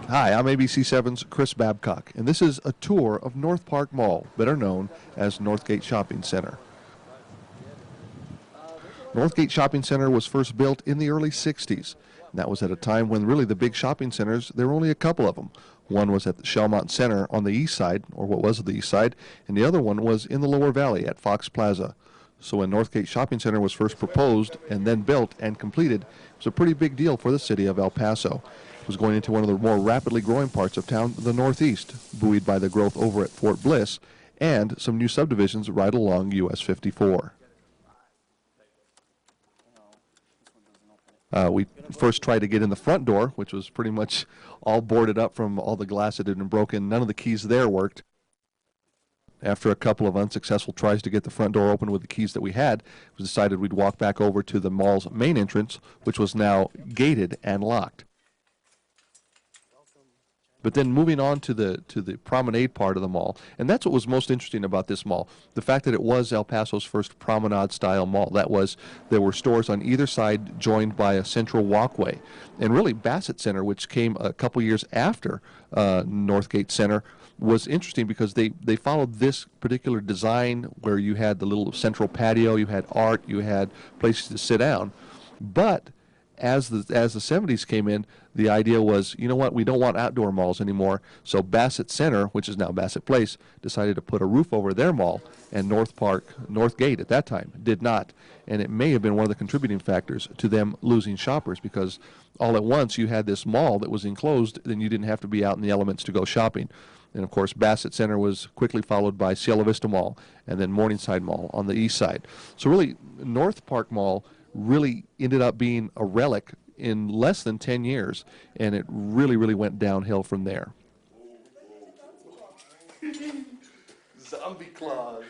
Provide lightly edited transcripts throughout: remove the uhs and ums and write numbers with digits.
Hi, I'm ABC7's Chris Babcock, and this is a tour of Northpark Mall, better known as Northgate Shopping Center. Northgate Shopping Center was first built in the early 60s. And that was at a time when really the big shopping centers, there were only a couple of them. One was at the Shellmont Center on the east side, or what was the east side, and the other one was in the lower valley at Fox Plaza. So when Northgate Shopping Center was first proposed and then built and completed, it was a pretty big deal for the city of El Paso. It was going into one of the more rapidly growing parts of town, the Northeast, buoyed by the growth over at Fort Bliss and some new subdivisions right along US 54. We first tried to get in the front door, which was pretty much all boarded up from all the glass that had been broken. None of the keys there worked. After a couple of unsuccessful tries to get the front door open with the keys that we had, it was decided we'd walk back over to the mall's main entrance, which was now gated and locked. But then moving on to the promenade part of the mall, and that's what was most interesting about this mall, the fact that it was El Paso's first promenade-style mall. That was, there were stores on either side joined by a central walkway. And really, Bassett Center, which came a couple years after Northgate Center, was interesting because they followed this particular design where you had the little central patio, you had art, you had places to sit down. But as the 70s came in, the idea was, you know what, we don't want outdoor malls anymore. So Bassett Center, which is now Bassett Place, decided to put a roof over their mall, and Northgate at that time did not. And it may have been one of the contributing factors to them losing shoppers, because all at once you had this mall that was enclosed, then you didn't have to be out in the elements to go shopping. And of course, Bassett Center was quickly followed by Cielo Vista Mall and then Morningside Mall on the east side. So really, Northpark Mall really ended up being a relic in less than 10 years, and it really, really went downhill from there. Zombie claws.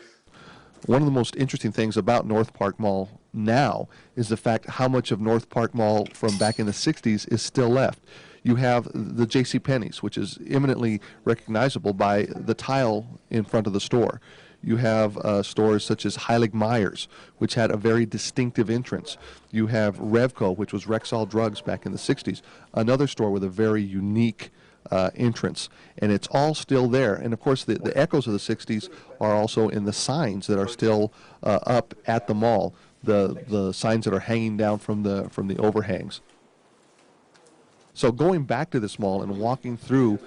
One of the most interesting things about Northpark Mall now is the fact how much of Northpark Mall from back in the 60s is still left. You have the JCPenney's, which is eminently recognizable by the tile in front of the store. You have stores such as Heilig Myers, which had a very distinctive entrance. You have Revco, which was Rexall Drugs back in the 60s, another store with a very unique entrance. And it's all still there. And of course, the echoes of the 60s are also in the signs that are still up at the mall, the signs that are hanging down from the overhangs. So going back to this mall and walking through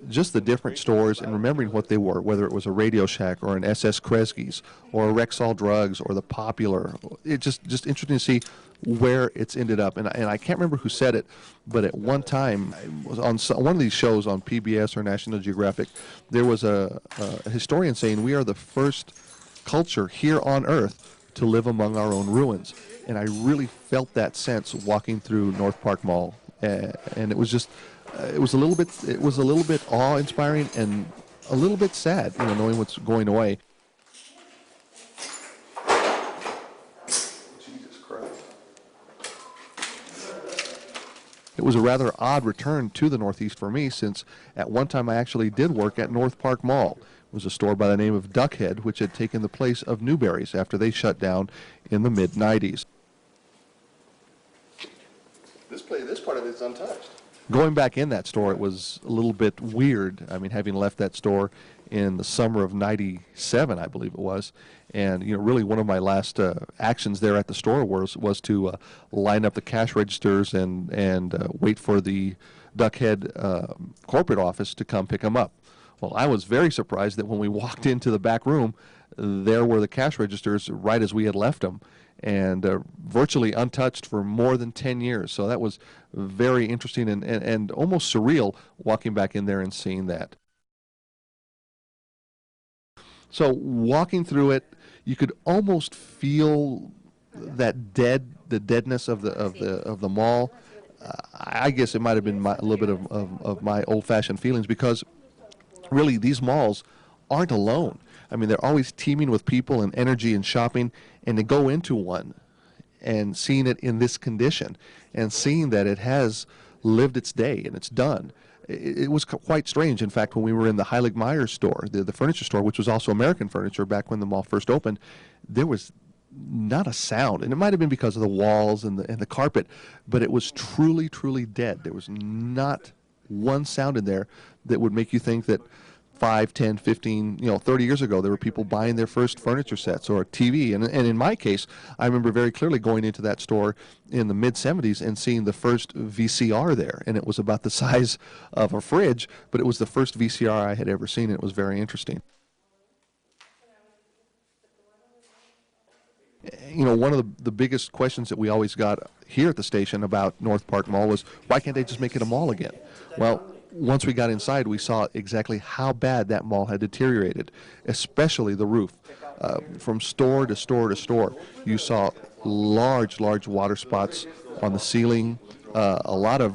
just the different stores and remembering what they were, whether it was a Radio Shack or an SS Kresge's or a Rexall Drugs or the Popular, it's just interesting to see where it's ended up. And I can't remember who said it, but at one time, it was on one of these shows on PBS or National Geographic, there was a historian saying, we are the first culture here on Earth to live among our own ruins. And I really felt that sense walking through Northpark Mall. And it was just, it was a little bit awe-inspiring and a little bit sad, you know, knowing what's going away. Jesus Christ. It was a rather odd return to the Northeast for me, since at one time I actually did work at Northpark Mall. It was a store by the name of Duckhead, which had taken the place of Newberry's after they shut down in the mid-90s. This part of it is untouched. Going back in that store, it was a little bit weird. I mean, having left that store in the summer of '97, I believe it was, and you know, really one of my last actions there at the store was to line up the cash registers and wait for the Duckhead corporate office to come pick them up. Well, I was very surprised that when we walked into the back room, there were the cash registers right as we had left them, and virtually untouched for more than 10 years. So that was very interesting and almost surreal walking back in there and seeing that. So walking through it, you could almost feel that the deadness of the mall. I guess it might have been a little bit of my old-fashioned feelings, because really these malls aren't alone. I mean, they're always teeming with people and energy and shopping, and to go into one and seeing it in this condition and seeing that it has lived its day and it's done, it was quite strange. In fact, when we were in the Heilig Myers store, the furniture store, which was also American Furniture back when the mall first opened, there was not a sound, and it might have been because of the walls and the carpet, but it was truly, truly dead. There was not one sound in there that would make you think that 5, 10, 15, 30 years ago, there were people buying their first furniture sets or a TV. And in my case, I remember very clearly going into that store in the mid-'70s and seeing the first VCR there. And it was about the size of a fridge, but it was the first VCR I had ever seen, and it was very interesting. One of the biggest questions that we always got here at the station about Northpark Mall was, why can't they just make it a mall again? Well, once we got inside, we saw exactly how bad that mall had deteriorated, especially the roof. From store to store to store, you saw large water spots on the ceiling, a lot of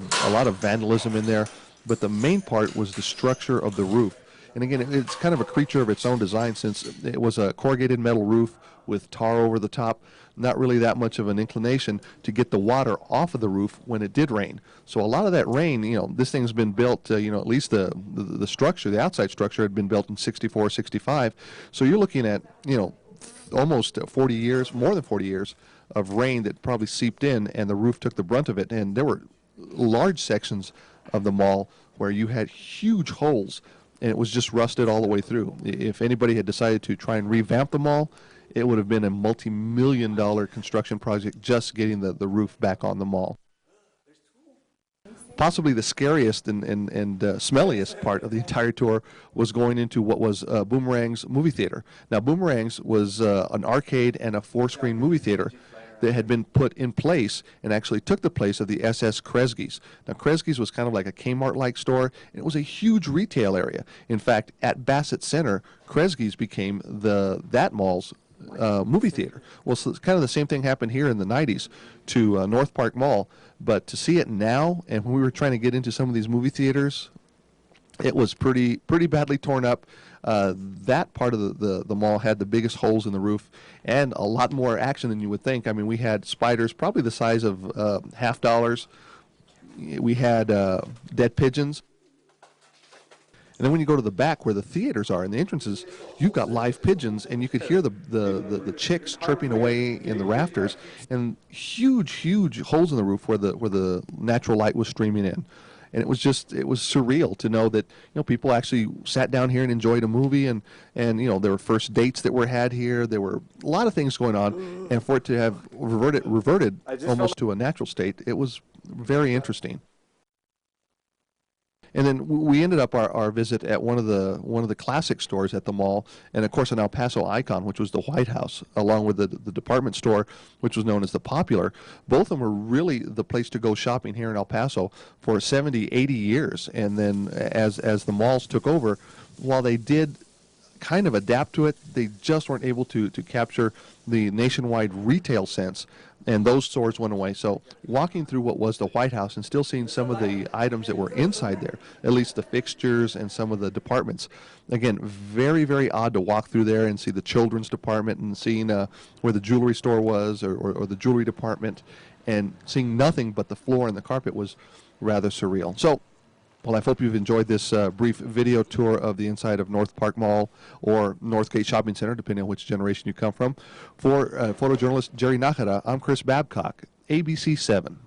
vandalism in there, but the main part was the structure of the roof. And again, it's kind of a creature of its own design, since it was a corrugated metal roof with tar over the top, not really that much of an inclination to get the water off of the roof when it did rain. So a lot of that rain, this thing's been built, at least the structure, the outside structure had been built in 64, 65. So you're looking at, almost 40 years, more than 40 years of rain that probably seeped in, and the roof took the brunt of it. And there were large sections of the mall where you had huge holes, and it was just rusted all the way through. If anybody had decided to try and revamp the mall, it would have been a multi-million-dollar construction project just getting the roof back on the mall. Possibly the scariest and smelliest part of the entire tour was going into what was Boomerang's movie theater. Now, Boomerang's was an arcade and a 4-screen movie theater that had been put in place and actually took the place of the SS Kresge's. Now, Kresge's was kind of like a Kmart-like store, and it was a huge retail area. In fact, at Bassett Center, Kresge's became that mall's movie theater. Well, so it's kind of the same thing happened here in the 90s to Northpark Mall, but to see it now, and when we were trying to get into some of these movie theaters, it was pretty badly torn up. That part of the mall had the biggest holes in the roof and a lot more action than you would think. I mean, we had spiders probably the size of $half. We had dead pigeons. And then when you go to the back where the theaters are and the entrances, you've got live pigeons, and you could hear the chicks chirping away in the rafters, and huge holes in the roof where the natural light was streaming in. And it was surreal to know that people actually sat down here and enjoyed a movie, and there were first dates that were had here. There were a lot of things going on, and for it to have reverted almost to a natural state, it was very interesting. And then we ended up our visit at one of the classic stores at the mall, and of course an El Paso icon, which was the White House, along with the department store, which was known as the Popular. Both of them were really the place to go shopping here in El Paso for 70, 80 years. And then as the malls took over, while they did kind of adapt to it, they just weren't able to capture the nationwide retail sense, and those stores went away. So walking through what was the White House and still seeing some of the items that were inside there, at least the fixtures and some of the departments, again, very odd to walk through there and see the children's department and seeing where the jewelry store was, or the jewelry department, and seeing nothing but the floor and the carpet was rather surreal. So, well, I hope you've enjoyed this brief video tour of the inside of Northpark Mall or Northgate Shopping Center, depending on which generation you come from. For photojournalist Jerry Nájera, I'm Chris Babcock, ABC 7.